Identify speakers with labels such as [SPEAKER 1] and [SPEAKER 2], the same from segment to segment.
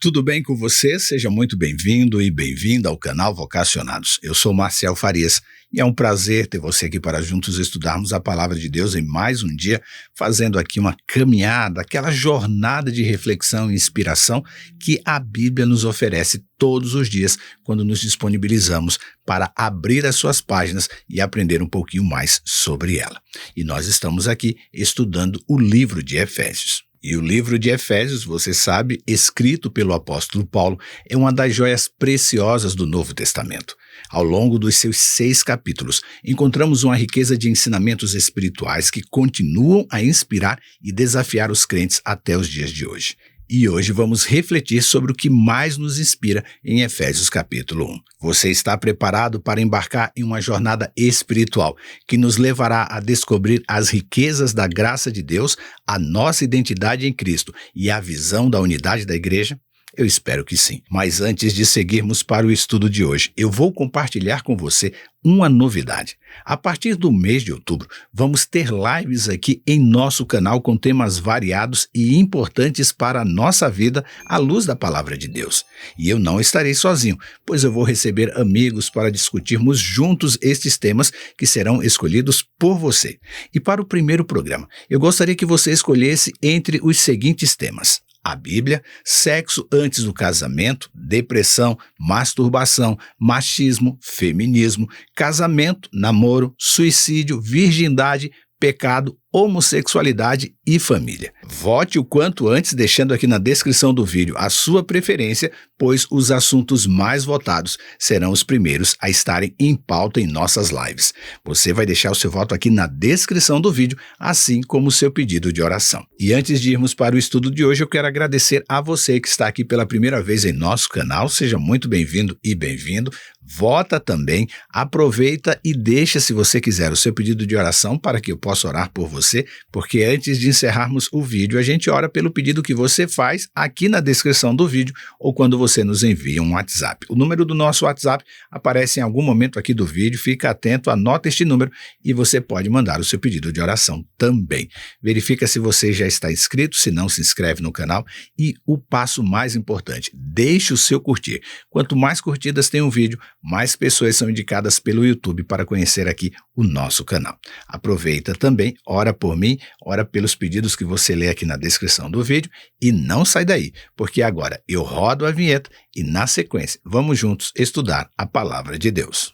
[SPEAKER 1] Tudo bem com você? Seja muito bem-vindo e bem-vinda ao canal Vocacionados. Eu sou Marcel Farias e é um prazer ter você aqui para juntos estudarmos a Palavra de Deus em mais um dia, fazendo aqui uma caminhada, aquela jornada de reflexão e inspiração que a Bíblia nos oferece todos os dias quando nos disponibilizamos para abrir as suas páginas e aprender um pouquinho mais sobre ela. E nós estamos aqui estudando o livro de Efésios. E o livro de Efésios, você sabe, escrito pelo apóstolo Paulo, é uma das joias preciosas do Novo Testamento. Ao longo dos seus 6 capítulos, encontramos uma riqueza de ensinamentos espirituais que continuam a inspirar e desafiar os crentes até os dias de hoje. E hoje vamos refletir sobre o que mais nos inspira em Efésios capítulo 1. Você está preparado para embarcar em uma jornada espiritual que nos levará a descobrir as riquezas da graça de Deus, a nossa identidade em Cristo e a visão da unidade da igreja? Eu espero que sim. Mas antes de seguirmos para o estudo de hoje, eu vou compartilhar com você uma novidade. A partir do mês de outubro, vamos ter lives aqui em nosso canal com temas variados e importantes para a nossa vida à luz da Palavra de Deus. E eu não estarei sozinho, pois eu vou receber amigos para discutirmos juntos estes temas que serão escolhidos por você. E para o primeiro programa, eu gostaria que você escolhesse entre os seguintes temas: a Bíblia, sexo antes do casamento, depressão, masturbação, machismo, feminismo, casamento, namoro, suicídio, virgindade, pecado, homossexualidade e família. Vote o quanto antes, deixando aqui na descrição do vídeo a sua preferência, pois os assuntos mais votados serão os primeiros a estarem em pauta em nossas lives. Você vai deixar o seu voto aqui na descrição do vídeo, assim como o seu pedido de oração. E antes de irmos para o estudo de hoje, eu quero agradecer a você que está aqui pela primeira vez em nosso canal. Seja muito bem-vindo e bem-vindo. Vota também, aproveita e deixa, se você quiser, o seu pedido de oração para que eu possa orar por você, porque antes de encerrarmos o vídeo, a gente ora pelo pedido que você faz aqui na descrição do vídeo ou quando você nos envia um WhatsApp. O número do nosso WhatsApp aparece em algum momento aqui do vídeo, fica atento, anota este número e você pode mandar o seu pedido de oração também. Verifica se você já está inscrito, se não, se inscreve no canal e o passo mais importante, deixe o seu curtir. Quanto mais curtidas tem um vídeo, mais pessoas são indicadas pelo YouTube para conhecer aqui o nosso canal. Aproveita também, ora por mim, ora pelos pedidos que você lê aqui na descrição do vídeo e não sai daí, porque agora eu rodo a vinheta e na sequência vamos juntos estudar a Palavra de Deus.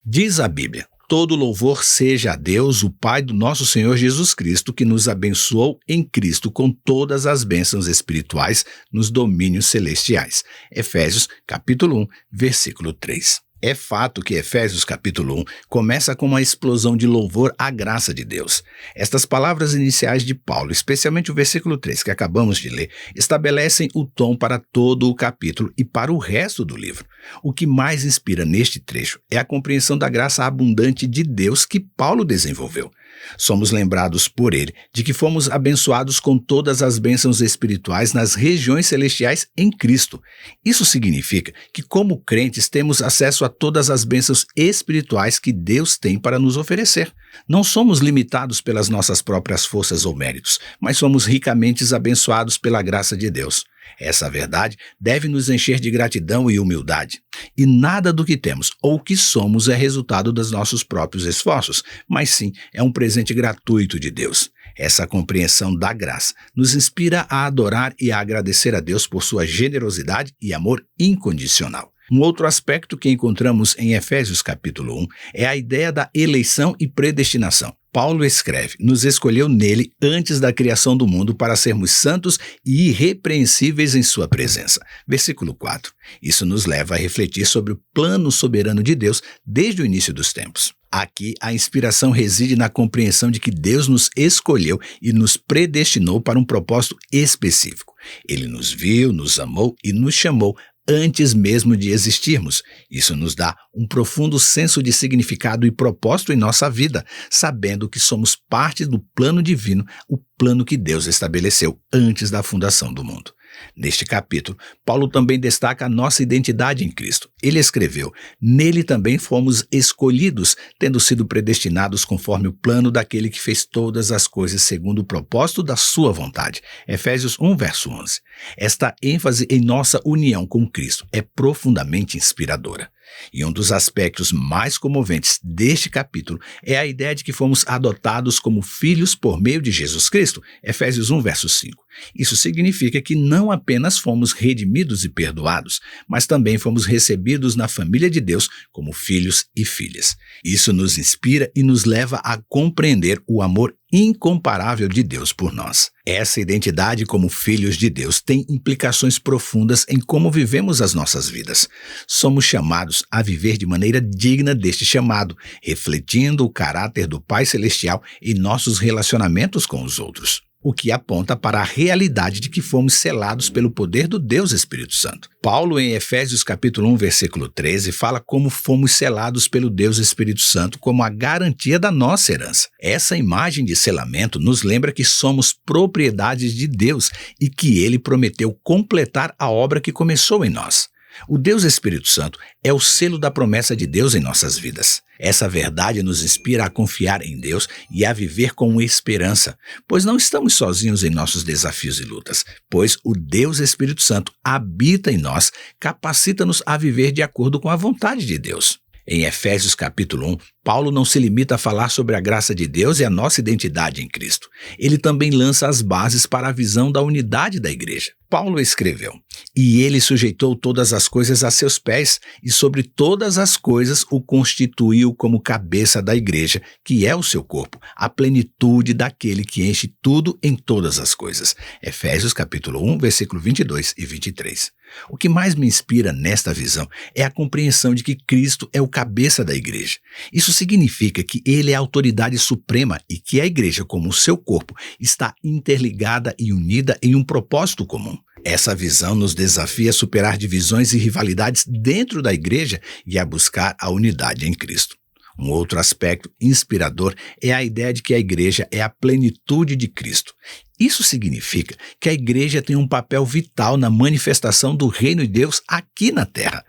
[SPEAKER 1] Diz a Bíblia: todo louvor seja a Deus, o Pai do nosso Senhor Jesus Cristo, que nos abençoou em Cristo com todas as bênçãos espirituais nos domínios celestiais. Efésios, capítulo 1, versículo 3. É fato que Efésios capítulo 1 começa com uma explosão de louvor à graça de Deus. Estas palavras iniciais de Paulo, especialmente o versículo 3 que acabamos de ler, estabelecem o tom para todo o capítulo e para o resto do livro. O que mais inspira neste trecho é a compreensão da graça abundante de Deus que Paulo desenvolveu. Somos lembrados por ele de que fomos abençoados com todas as bênçãos espirituais nas regiões celestiais em Cristo. Isso significa que, como crentes, temos acesso a todas as bênçãos espirituais que Deus tem para nos oferecer. Não somos limitados pelas nossas próprias forças ou méritos, mas somos ricamente abençoados pela graça de Deus. Essa verdade deve nos encher de gratidão e humildade. E nada do que temos ou que somos é resultado dos nossos próprios esforços, mas sim é um presente gratuito de Deus. Essa compreensão da graça nos inspira a adorar e a agradecer a Deus por sua generosidade e amor incondicional. Um outro aspecto que encontramos em Efésios capítulo 1 é a ideia da eleição e predestinação. Paulo escreve: nos escolheu nele antes da criação do mundo para sermos santos e irrepreensíveis em sua presença. Versículo 4. Isso nos leva a refletir sobre o plano soberano de Deus desde o início dos tempos. Aqui, a inspiração reside na compreensão de que Deus nos escolheu e nos predestinou para um propósito específico. Ele nos viu, nos amou e nos chamou antes mesmo de existirmos. Isso nos dá um profundo senso de significado e propósito em nossa vida, sabendo que somos parte do plano divino, o plano que Deus estabeleceu antes da fundação do mundo. Neste capítulo, Paulo também destaca a nossa identidade em Cristo. Ele escreveu: "Nele também fomos escolhidos, tendo sido predestinados conforme o plano daquele que fez todas as coisas segundo o propósito da sua vontade." Efésios 1, verso 11. Esta ênfase em nossa união com Cristo é profundamente inspiradora. E um dos aspectos mais comoventes deste capítulo é a ideia de que fomos adotados como filhos por meio de Jesus Cristo, Efésios 1, verso 5. Isso significa que não apenas fomos redimidos e perdoados, mas também fomos recebidos na família de Deus como filhos e filhas. Isso nos inspira e nos leva a compreender o amor incomparável de Deus por nós. Essa identidade como filhos de Deus tem implicações profundas em como vivemos as nossas vidas. Somos chamados a viver de maneira digna deste chamado, refletindo o caráter do Pai Celestial em nossos relacionamentos com os outros. O que aponta para a realidade de que fomos selados pelo poder do Deus Espírito Santo. Paulo, em Efésios capítulo 1, versículo 13, fala como fomos selados pelo Deus Espírito Santo como a garantia da nossa herança. Essa imagem de selamento nos lembra que somos propriedades de Deus e que Ele prometeu completar a obra que começou em nós. O Deus Espírito Santo é o selo da promessa de Deus em nossas vidas. Essa verdade nos inspira a confiar em Deus e a viver com esperança, pois não estamos sozinhos em nossos desafios e lutas, pois o Deus Espírito Santo habita em nós, capacita-nos a viver de acordo com a vontade de Deus. Em Efésios capítulo 1, Paulo não se limita a falar sobre a graça de Deus e a nossa identidade em Cristo. Ele também lança as bases para a visão da unidade da igreja. Paulo escreveu: "E ele sujeitou todas as coisas a seus pés, e sobre todas as coisas o constituiu como cabeça da igreja, que é o seu corpo, a plenitude daquele que enche tudo em todas as coisas." Efésios capítulo 1, versículo 22 e 23. O que mais me inspira nesta visão é a compreensão de que Cristo é o cabeça da igreja. Isso significa que ele é a autoridade suprema e que a igreja, como seu corpo, está interligada e unida em um propósito comum. Essa visão nos desafia a superar divisões e rivalidades dentro da igreja e a buscar a unidade em Cristo. Um outro aspecto inspirador é a ideia de que a igreja é a plenitude de Cristo. Isso significa que a igreja tem um papel vital na manifestação do reino de Deus aqui na terra.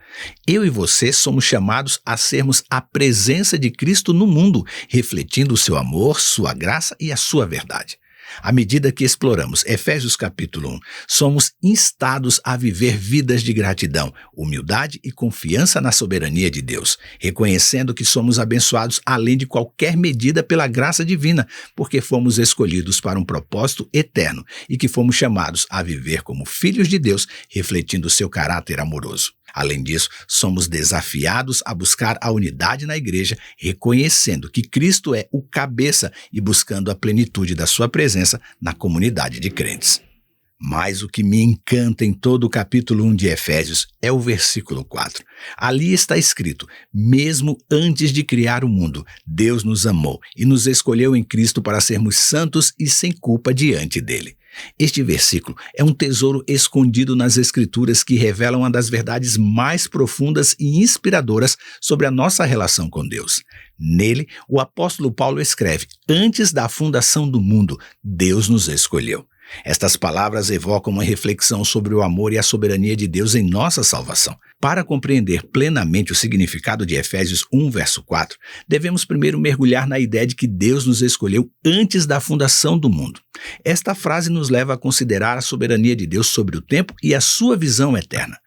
[SPEAKER 1] Eu e você somos chamados a sermos a presença de Cristo no mundo, refletindo o seu amor, sua graça e a sua verdade. À medida que exploramos Efésios capítulo 1, somos instados a viver vidas de gratidão, humildade e confiança na soberania de Deus, reconhecendo que somos abençoados além de qualquer medida pela graça divina, porque fomos escolhidos para um propósito eterno e que fomos chamados a viver como filhos de Deus, refletindo seu caráter amoroso. Além disso, somos desafiados a buscar a unidade na igreja, reconhecendo que Cristo é o cabeça e buscando a plenitude da sua presença na comunidade de crentes. Mas o que me encanta em todo o capítulo 1 de Efésios é o versículo 4. Ali está escrito: "Mesmo antes de criar o mundo, Deus nos amou e nos escolheu em Cristo para sermos santos e sem culpa diante dele." Este versículo é um tesouro escondido nas Escrituras que revelam uma das verdades mais profundas e inspiradoras sobre a nossa relação com Deus. Nele, o apóstolo Paulo escreve: "Antes da fundação do mundo, Deus nos escolheu." Estas palavras evocam uma reflexão sobre o amor e a soberania de Deus em nossa salvação. Para compreender plenamente o significado de Efésios 1, verso 4, devemos primeiro mergulhar na ideia de que Deus nos escolheu antes da fundação do mundo. Esta frase nos leva a considerar a soberania de Deus sobre o tempo e a sua visão eterna.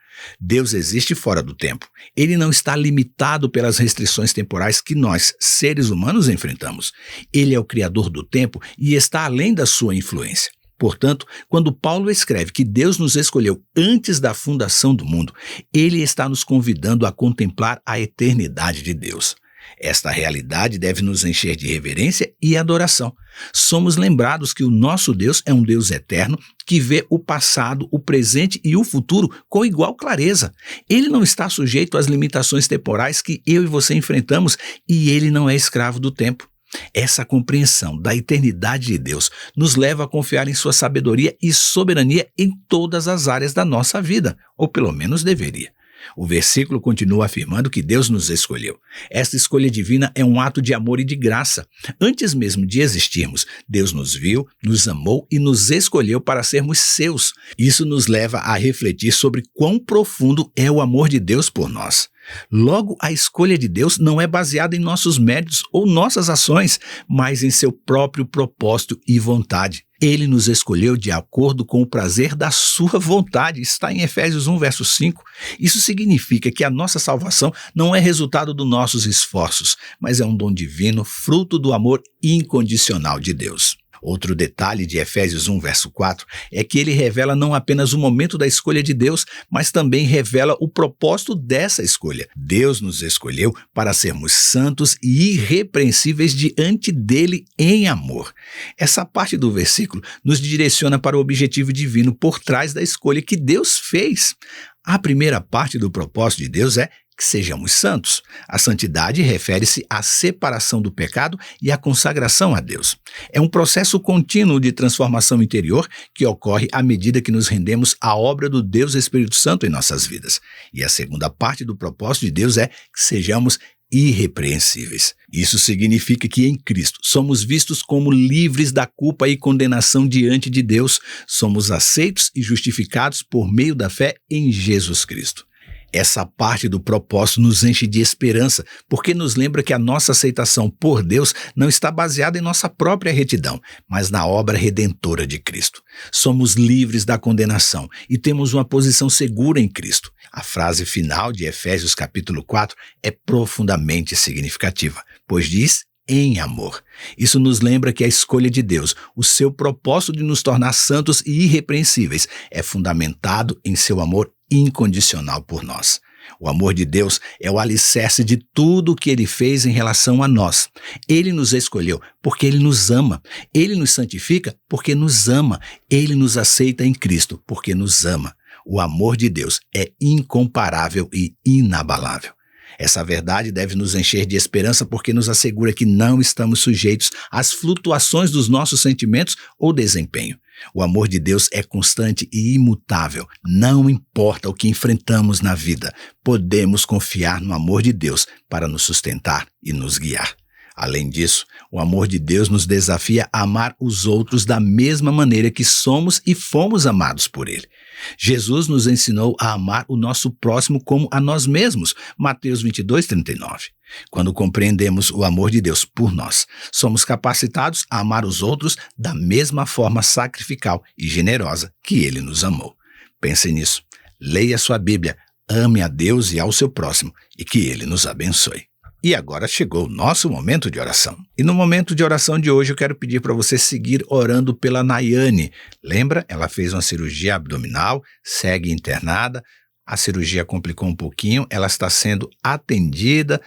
[SPEAKER 1] Deus existe fora do tempo. Ele não está limitado pelas restrições temporais que nós, seres humanos, enfrentamos. Ele é o criador do tempo e está além da sua influência. Portanto, quando Paulo escreve que Deus nos escolheu antes da fundação do mundo, ele está nos convidando a contemplar a eternidade de Deus. Esta realidade deve nos encher de reverência e adoração. Somos lembrados que o nosso Deus é um Deus eterno que vê o passado, o presente e o futuro com igual clareza. Ele não está sujeito às limitações temporais que eu e você enfrentamos e ele não é escravo do tempo. Essa compreensão da eternidade de Deus nos leva a confiar em sua sabedoria e soberania em todas as áreas da nossa vida, ou pelo menos deveria. O versículo continua afirmando que Deus nos escolheu. Esta escolha divina é um ato de amor e de graça. Antes mesmo de existirmos, Deus nos viu, nos amou e nos escolheu para sermos seus. Isso nos leva a refletir sobre quão profundo é o amor de Deus por nós. Logo, a escolha de Deus não é baseada em nossos méritos ou nossas ações, mas em seu próprio propósito e vontade. Ele nos escolheu de acordo com o prazer da sua vontade. Está em Efésios 1, verso 5. Isso significa que a nossa salvação não é resultado dos nossos esforços, mas é um dom divino, fruto do amor incondicional de Deus. Outro detalhe de Efésios 1, verso 4, é que ele revela não apenas o momento da escolha de Deus, mas também revela o propósito dessa escolha. Deus nos escolheu para sermos santos e irrepreensíveis diante dele em amor. Essa parte do versículo nos direciona para o objetivo divino por trás da escolha que Deus fez. A primeira parte do propósito de Deus é que sejamos santos. A santidade refere-se à separação do pecado e à consagração a Deus. É um processo contínuo de transformação interior que ocorre à medida que nos rendemos à obra do Deus Espírito Santo em nossas vidas. E a segunda parte do propósito de Deus é que sejamos irrepreensíveis. Isso significa que em Cristo somos vistos como livres da culpa e condenação diante de Deus. Somos aceitos e justificados por meio da fé em Jesus Cristo. Essa parte do propósito nos enche de esperança, porque nos lembra que a nossa aceitação por Deus não está baseada em nossa própria retidão, mas na obra redentora de Cristo. Somos livres da condenação e temos uma posição segura em Cristo. A frase final de Efésios capítulo 4 é profundamente significativa, pois diz: em amor. Isso nos lembra que a escolha de Deus, o seu propósito de nos tornar santos e irrepreensíveis, é fundamentado em seu amor incondicional por nós. O amor de Deus é o alicerce de tudo o que Ele fez em relação a nós. Ele nos escolheu porque Ele nos ama. Ele nos santifica porque nos ama. Ele nos aceita em Cristo porque nos ama. O amor de Deus é incomparável e inabalável. Essa verdade deve nos encher de esperança porque nos assegura que não estamos sujeitos às flutuações dos nossos sentimentos ou desempenho. O amor de Deus é constante e imutável. Não importa o que enfrentamos na vida, podemos confiar no amor de Deus para nos sustentar e nos guiar. Além disso, o amor de Deus nos desafia a amar os outros da mesma maneira que somos e fomos amados por Ele. Jesus nos ensinou a amar o nosso próximo como a nós mesmos, Mateus 22, 39. Quando compreendemos o amor de Deus por nós, somos capacitados a amar os outros da mesma forma sacrificial e generosa que Ele nos amou. Pense nisso, leia sua Bíblia, ame a Deus e ao seu próximo e que Ele nos abençoe. E agora chegou o nosso momento de oração. E no momento de oração de hoje eu quero pedir para você seguir orando pela Nayane. Lembra? Ela fez uma cirurgia abdominal, segue internada. A cirurgia complicou um pouquinho, ela está sendo atendida,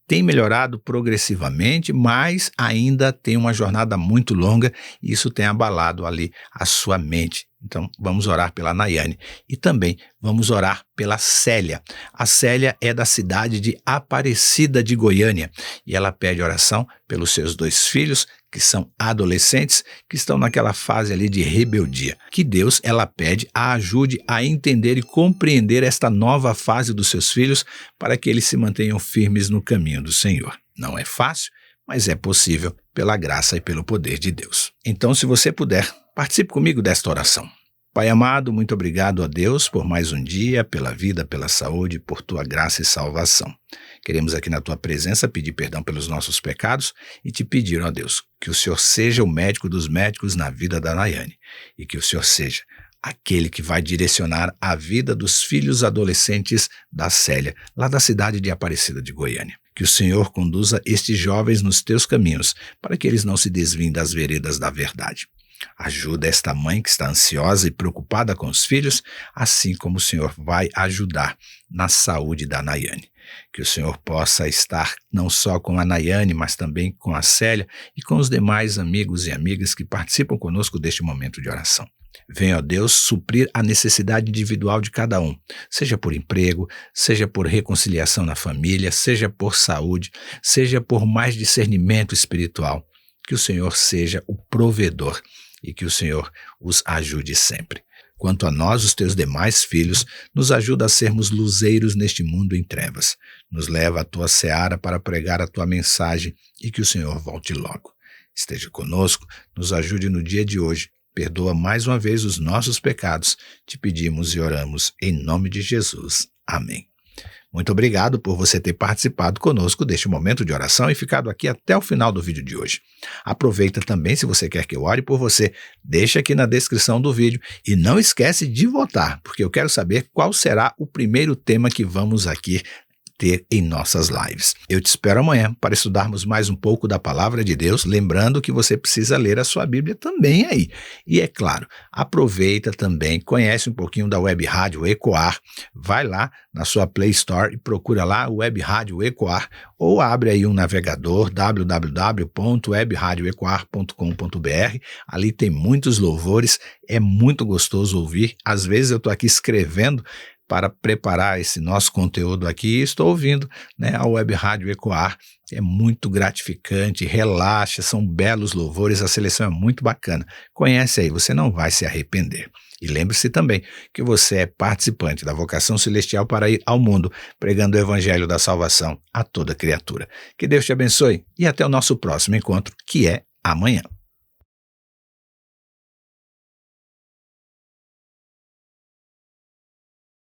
[SPEAKER 1] tem melhorado progressivamente, mas ainda tem uma jornada muito longa e isso tem abalado ali a sua mente. Então, vamos orar pela Nayane e também vamos orar pela Célia. A Célia é da cidade de Aparecida de Goiânia e ela pede oração pelos seus 2 filhos, que são adolescentes, que estão naquela fase ali de rebeldia. Que Deus, ela pede, a ajude a entender e compreender esta nova fase dos seus filhos para que eles se mantenham firmes no caminho do Senhor. Não é fácil, mas é possível pela graça e pelo poder de Deus. Então, se você puder, participe comigo desta oração. Pai amado, muito obrigado a Deus por mais um dia, pela vida, pela saúde, por tua graça e salvação. Queremos aqui na tua presença pedir perdão pelos nossos pecados e te pedir, ó Deus, que o Senhor seja o médico dos médicos na vida da Nayane e que o Senhor seja aquele que vai direcionar a vida dos filhos adolescentes da Célia, lá da cidade de Aparecida de Goiânia. Que o Senhor conduza estes jovens nos teus caminhos, para que eles não se desviem das veredas da verdade. Ajuda esta mãe que está ansiosa e preocupada com os filhos, assim como o Senhor vai ajudar na saúde da Nayane. Que o Senhor possa estar não só com a Nayane, mas também com a Célia e com os demais amigos e amigas que participam conosco deste momento de oração. Venha, ó Deus, suprir a necessidade individual de cada um, seja por emprego, seja por reconciliação na família, seja por saúde, seja por mais discernimento espiritual. Que o Senhor seja o provedor e que o Senhor os ajude sempre. Quanto a nós, os teus demais filhos, nos ajuda a sermos luzeiros neste mundo em trevas. Nos leva à tua seara para pregar a tua mensagem e que o Senhor volte logo. Esteja conosco, nos ajude no dia de hoje. Perdoa mais uma vez os nossos pecados. Te pedimos e oramos em nome de Jesus. Amém. Muito obrigado por você ter participado conosco deste momento de oração e ficado aqui até o final do vídeo de hoje. Aproveita também, se você quer que eu ore por você, deixa aqui na descrição do vídeo e não esquece de votar, porque eu quero saber qual será o primeiro tema que vamos aqui ter em nossas lives. Eu te espero amanhã para estudarmos mais um pouco da Palavra de Deus, lembrando que você precisa ler a sua Bíblia também aí. E é claro, aproveita também, conhece um pouquinho da Web Rádio Ecoar, vai lá na sua Play Store e procura lá o Web Rádio Ecoar ou abre aí um navegador www.webradioecoar.com.br. Ali tem muitos louvores, é muito gostoso ouvir. Às vezes eu estou aqui escrevendo para preparar esse nosso conteúdo aqui e estou ouvindo, né, a Web Rádio Ecoar. É muito gratificante, relaxa, são belos louvores, a seleção é muito bacana. Conhece aí, você não vai se arrepender. E lembre-se também que você é participante da vocação celestial para ir ao mundo, pregando o evangelho da salvação a toda criatura. Que Deus te abençoe e até o nosso próximo encontro, que é amanhã.